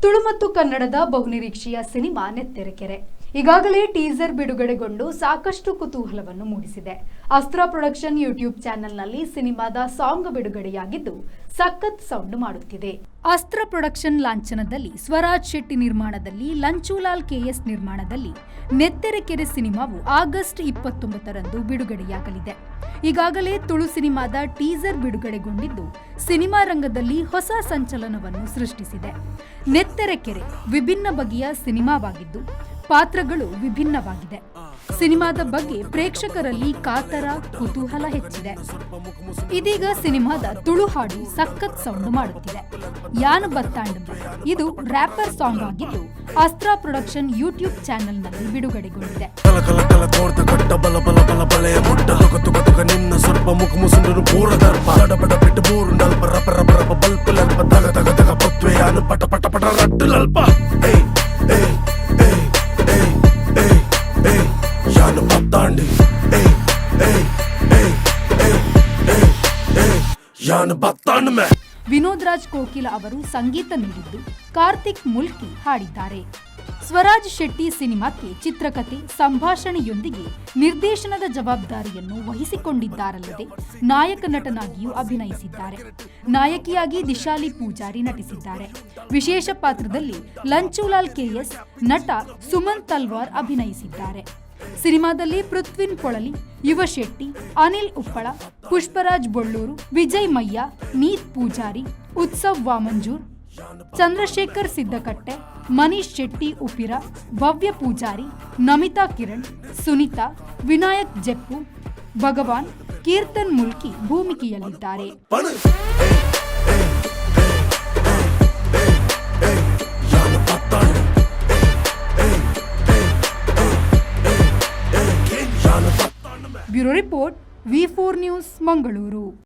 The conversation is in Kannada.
ತುಳು ಮತ್ತು ಕನ್ನಡದ ಬಹುನಿರೀಕ್ಷೆಯ ಸಿನಿಮಾ ನೆತ್ತೆರೆಕೆರೆ ಈಗಾಗಲೇ ಟೀಸರ್ ಬಿಡುಗಡೆಗೊಂಡು ಸಾಕಷ್ಟು ಕುತೂಹಲವನ್ನು ಮೂಡಿಸಿದೆ. ಅಸ್ತ್ರ ಪ್ರೊಡಕ್ಷನ್ ಯೂಟ್ಯೂಬ್ ಚಾನೆಲ್ನಲ್ಲಿ ಸಿನಿಮಾದ ಸಾಂಗ್ ಬಿಡುಗಡೆಯಾಗಿದ್ದು ಸಖತ್ ಸೌಂಡ್ ಮಾಡುತ್ತಿದೆ. ಅಸ್ತ್ರ ಪ್ರೊಡಕ್ಷನ್ ಲಾಂಛನದಲ್ಲಿ ಸ್ವರಾಜ್ ಶೆಟ್ಟಿ ನಿರ್ಮಾಣದಲ್ಲಿ ಲಂಚೂಲಾಲ್ ಕೆಎಸ್ ನಿರ್ಮಾಣದಲ್ಲಿ ನೆತ್ತೆರೆಕೆರೆ ಸಿನಿಮಾವು ಆಗಸ್ಟ್ 29ರಂದು ಬಿಡುಗಡೆಯಾಗಲಿದೆ. ಈಗಾಗಲೇ ತುಳು ಸಿನಿಮಾದ ಟೀಸರ್ ಬಿಡುಗಡೆಗೊಂಡಿದ್ದು ಸಿನಿಮಾ ರಂಗದಲ್ಲಿ ಹೊಸ ಸಂಚಲನವನ್ನು ಸೃಷ್ಟಿಸಿದೆ. ನೆತ್ತೆರೆಕೆರೆ ವಿಭಿನ್ನ ಬಗೆಯ ಸಿನಿಮಾವಾಗಿದ್ದು ಪಾತ್ರಗಳು ವಿಭಿನ್ನವಾಗಿದೆ. ಸಿನಿಮಾದ ಬಗ್ಗೆ ಪ್ರೇಕ್ಷಕರಲ್ಲಿ ಕಾತರ ಕುತೂಹಲ ಹೆಚ್ಚಿದೆ. ಇದೀಗ ಸಿನಿಮಾದ ತುಳು ಹಾಡು ಸಖತ್ ಸೌಂಡ್ ಮಾಡುತ್ತಿದೆ. ಯಾನು ಬತ್ತಾಂಡ್ ಇದು ರ್ಯಾಪರ್ ಸಾಂಗ್ ಆಗಿದ್ದು ಅಸ್ತ್ರ ಪ್ರೊಡಕ್ಷನ್ ಯೂಟ್ಯೂಬ್ ಚಾನೆಲ್ನಲ್ಲಿ ಬಿಡುಗಡೆಗೊಂಡಿದೆ. ವಿನೋದ್ ರಾಜ್ ಕೋಕಿಲ ಅವರು ಸಂಗೀತ ನೀಡಿದ್ದು ಕಾರ್ತಿಕ್ ಮುಲ್ಕಿ ಹಾಡಿದ್ದಾರೆ. ಸ್ವರಾಜ್ ಶೆಟ್ಟಿ ಸಿನಿಮಾಕ್ಕೆ ಚಿತ್ರಕಥೆ ಸಂಭಾಷಣೆಯೊಂದಿಗೆ ನಿರ್ದೇಶನದ ಜವಾಬ್ದಾರಿಯನ್ನು ವಹಿಸಿಕೊಂಡಿದ್ದಾರಲ್ಲದೆ ನಾಯಕ ನಟನಾಗಿಯೂ ಅಭಿನಯಿಸಿದ್ದಾರೆ. ನಾಯಕಿಯಾಗಿ ದಿಶಾಲಿ ಪೂಜಾರಿ ನಟಿಸಿದ್ದಾರೆ. ವಿಶೇಷ ಪಾತ್ರದಲ್ಲಿ ಲಂಚೂಲಾಲ್ ಕೆಎಸ್, ನಟ ಸುಮನ್ ತಲ್ವಾರ್ ಅಭಿನಯಿಸಿದ್ದಾರೆ. ಸಿನಿಮಾದಲ್ಲಿ ಪೃಥ್ವಿನ್ ಪೊಳಲಿ, ಯುವ ಶೆಟ್ಟಿ, ಅನಿಲ್ ಉಪ್ಪಳ, ಪುಷ್ಪರಾಜ್ ಬೊಳ್ಳೂರು, ವಿಜಯ್ ಮಯ್ಯ, ನೀತ್ ಪೂಜಾರಿ, ಉತ್ಸವ್ ವಾಮಂಜೂರ್, ಚಂದ್ರಶೇಖರ್ ಸಿದ್ದಕಟ್ಟೆ, ಮನೀಶ್ ಶೆಟ್ಟಿ ಉಪಿರ, ಭವ್ಯ ಪೂಜಾರಿ, ನಮಿತಾ ಕಿರಣ್, ಸುನಿತಾ, ವಿನಾಯಕ್ ಜೆಪ್ಪು, ಭಗವಾನ್, ಕೀರ್ತನ್ ಮುಲ್ಕಿ ಭೂಮಿಕೆಯಲ್ಲಿದ್ದಾರೆ. Bureau report V4 news Mangaluru.